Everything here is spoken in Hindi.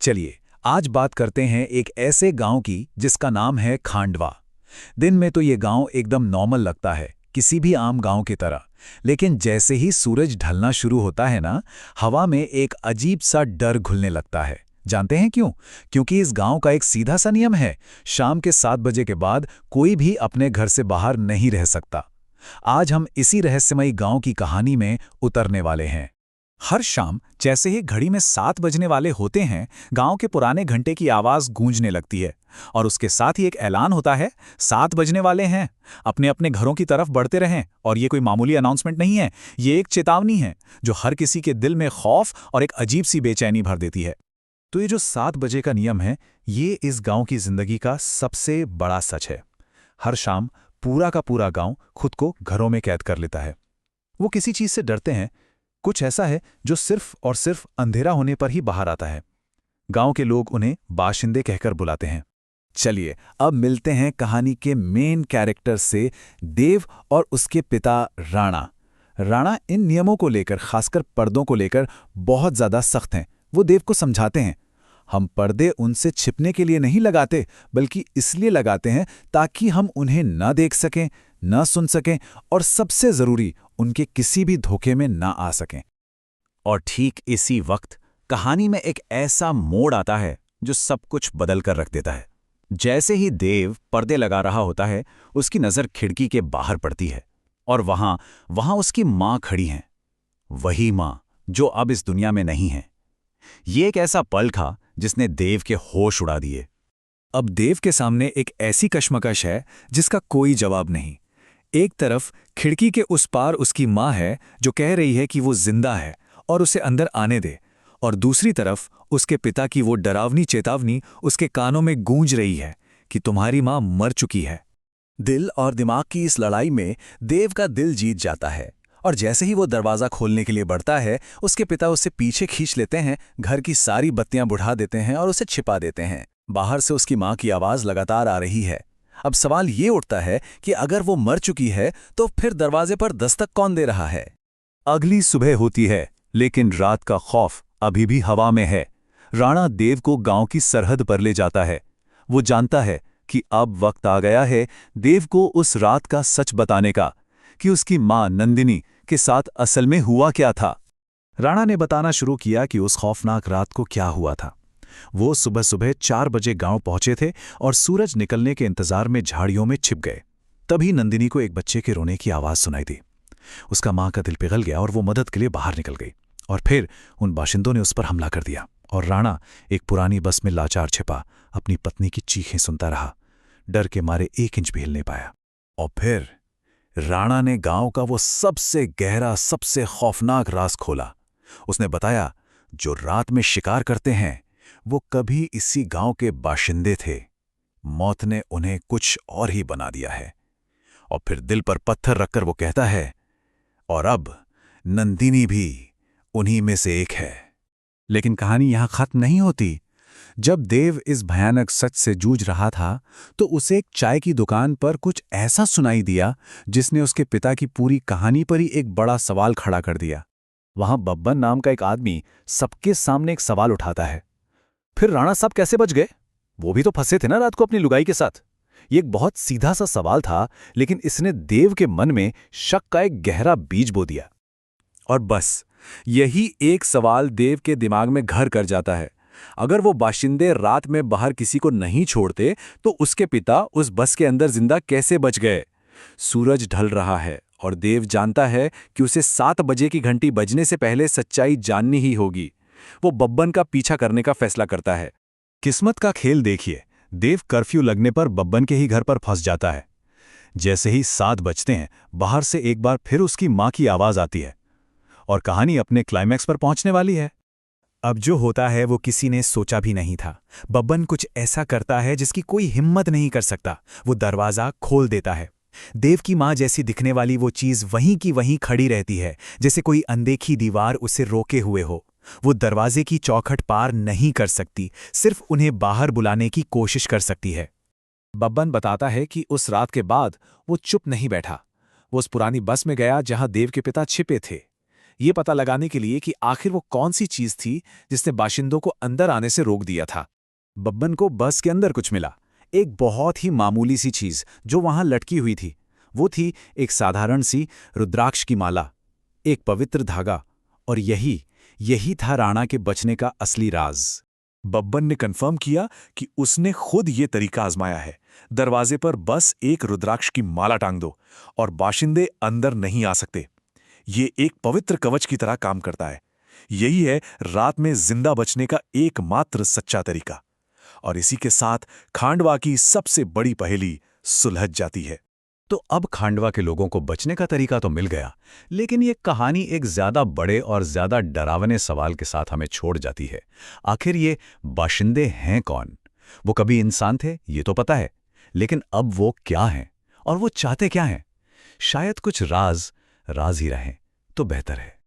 चलिए आज बात करते हैं एक ऐसे गांव की जिसका नाम है खांडवा। दिन में तो ये गांव एकदम नॉर्मल लगता है, किसी भी आम गांव की तरह। लेकिन जैसे ही सूरज ढलना शुरू होता है ना, हवा में एक अजीब सा डर घुलने लगता है। जानते हैं क्यों? क्योंकि इस गांव का एक सीधा सा नियम है, शाम के 7 बजे के बाद कोई भी अपने घर से बाहर नहीं रह सकता। आज हम इसी रहस्यमयी गांव की कहानी में उतरने वाले हैं। हर शाम जैसे ही घड़ी में 7 बजने वाले होते हैं, गांव के पुराने घंटे की आवाज गूंजने लगती है और उसके साथ ही एक ऐलान होता है, 7 बजने वाले हैं, अपने अपने घरों की तरफ बढ़ते रहें। और ये कोई मामूली अनाउंसमेंट नहीं है, ये एक चेतावनी है जो हर किसी के दिल में खौफ और एक अजीब सी बेचैनी भर देती है। तो ये जो 7 बजे का नियम है, ये इस गांव की जिंदगी का सबसे बड़ा सच है। हर शाम पूरा का पूरा गांव खुद को घरों में कैद कर लेता है। वो किसी चीज से डरते हैं, कुछ ऐसा है जो सिर्फ और सिर्फ अंधेरा होने पर ही बाहर आता है। गांव के लोग उन्हें बाशिंदे कहकर बुलाते हैं। चलिए अब मिलते हैं कहानी के मेन कैरेक्टर से, देव और उसके पिता राणा। राणा इन नियमों को लेकर, खासकर पर्दों को लेकर बहुत ज्यादा सख्त हैं। वो देव को समझाते हैं, हम पर्दे उनसे छिपने के लिए नहीं लगाते, बल्कि इसलिए लगाते हैं ताकि हम उन्हें न देख सकें, न सुन सकें और सबसे जरूरी, उनके किसी भी धोखे में ना आ सकें। और ठीक इसी वक्त कहानी में एक ऐसा मोड़ आता है जो सब कुछ बदल कर रख देता है। जैसे ही देव पर्दे लगा रहा होता है, उसकी नजर खिड़की के बाहर पड़ती है और वहां उसकी मां खड़ी हैं। वही मां जो अब इस दुनिया में नहीं है। ये एक ऐसा पल था जिसने देव के होश उड़ा दिए। अब देव के सामने एक ऐसी कश्मकश है जिसका कोई जवाब नहीं। एक तरफ खिड़की के उस पार उसकी मां है जो कह रही है कि वो जिंदा है और उसे अंदर आने दे, और दूसरी तरफ उसके पिता की वो डरावनी चेतावनी उसके कानों में गूंज रही है कि तुम्हारी मां मर चुकी है। दिल और दिमाग की इस लड़ाई में देव का दिल जीत जाता है और जैसे ही वो दरवाजा खोलने के लिए बढ़ता है, उसके पिता उसे पीछे खींच लेते हैं, घर की सारी बत्तियां बुझा देते हैं और उसे छिपा देते हैं। बाहर से उसकी मां की आवाज लगातार आ रही है। अब सवाल ये उठता है कि अगर वो मर चुकी है तो फिर दरवाजे पर दस्तक कौन दे रहा है? अगली सुबह होती है, लेकिन रात का खौफ अभी भी हवा में है। राणा देव को गांव की सरहद पर ले जाता है। वो जानता है कि अब वक्त आ गया है देव को उस रात का सच बताने का, कि उसकी मां नंदिनी के साथ असल में हुआ क्या था। राणा ने बताना शुरू किया कि उस खौफनाक रात को क्या हुआ था। वो सुबह सुबह 4 बजे गांव पहुंचे थे और सूरज निकलने के इंतजार में झाड़ियों में छिप गए। तभी नंदिनी को एक बच्चे के रोने की आवाज सुनाई दी। उसका मां का दिल पिघल गया और वो मदद के लिए बाहर निकल गई। और फिर उन बाशिंदों ने उस पर हमला कर दिया और राणा एक पुरानी बस में लाचार छिपा अपनी पत्नी की चीखें सुनता रहा। डर के मारे 1 इंच भी हिल नहीं पाया। और फिर राणा ने गांव का वो सबसे गहरा, सबसे खौफनाक राज खोला। उसने बताया, जो रात में शिकार करते हैं वो कभी इसी गांव के बाशिंदे थे। मौत ने उन्हें कुछ और ही बना दिया है। और फिर दिल पर पत्थर रखकर वो कहता है, और अब नंदिनी भी उन्हीं में से एक है। लेकिन कहानी यहां खत्म नहीं होती। जब देव इस भयानक सच से जूझ रहा था, तो उसे एक चाय की दुकान पर कुछ ऐसा सुनाई दिया जिसने उसके पिता की पूरी कहानी पर ही एक बड़ा सवाल खड़ा कर दिया। वहां बब्बन नाम का एक आदमी सबके सामने एक सवाल उठाता है, फिर राणा साहब कैसे बच गए? वो भी तो फंसे थे ना रात को अपनी लुगाई के साथ। ये एक बहुत सीधा सा सवाल था, लेकिन इसने देव के मन में शक का एक गहरा बीज बो दिया। और बस यही एक सवाल देव के दिमाग में घर कर जाता है। अगर वो बाशिंदे रात में बाहर किसी को नहीं छोड़ते, तो उसके पिता उस बस के अंदर जिंदा कैसे बच गए? सूरज ढल रहा है और देव जानता है कि उसे 7 बजे की घंटी बजने से पहले सच्चाई जाननी ही होगी। वो बब्बन का पीछा करने का फैसला करता है। किस्मत का खेल देखिए, देव कर्फ्यू लगने पर बब्बन के ही घर पर फंस जाता है। जैसे ही 7 बजते हैं, बाहर से एक बार फिर उसकी मां की आवाज आती है और कहानी अपने क्लाइमैक्स पर पहुंचने वाली है। अब जो होता है वो किसी ने सोचा भी नहीं था। बब्बन कुछ ऐसा करता है जिसकी कोई हिम्मत नहीं कर सकता। वो दरवाजा खोल देता है। देव की मां जैसी दिखने वाली वो चीज वहीं की वहीं खड़ी रहती है, जैसे कोई अनदेखी दीवार उसे रोके हुए हो। वो दरवाजे की चौखट पार नहीं कर सकती, सिर्फ उन्हें बाहर बुलाने की कोशिश कर सकती है। बब्बन बताता है कि उस रात के बाद वो चुप नहीं बैठा। वो उस पुरानी बस में गया जहां देव के पिता छिपे थे। ये पता लगाने के लिए कि आखिर वो कौन सी चीज थी जिसने बाशिंदों को अंदर आने से रोक दिया था। बब्बन को बस के अंदर कुछ मिला, एक बहुत ही मामूली सी चीज जो वहां लटकी हुई थी। वो थी एक साधारण सी रुद्राक्ष की माला, एक पवित्र धागा, और यही यही था राणा के बचने का असली राज। बब्बन ने कंफर्म किया कि उसने खुद ये तरीका आजमाया है। दरवाजे पर बस एक रुद्राक्ष की माला टांग दो और बाशिंदे अंदर नहीं आ सकते। ये एक पवित्र कवच की तरह काम करता है। यही है रात में जिंदा बचने का एकमात्र सच्चा तरीका। और इसी के साथ खांडवा की सबसे बड़ी पहेली सुलझ जाती है। तो अब खांडवा के लोगों को बचने का तरीका तो मिल गया, लेकिन ये कहानी एक ज्यादा बड़े और ज्यादा डरावने सवाल के साथ हमें छोड़ जाती है। आखिर ये बाशिंदे हैं कौन? वो कभी इंसान थे, ये तो पता है, लेकिन अब वो क्या हैं और वो चाहते क्या हैं? शायद कुछ राज राज ही रहें तो बेहतर है।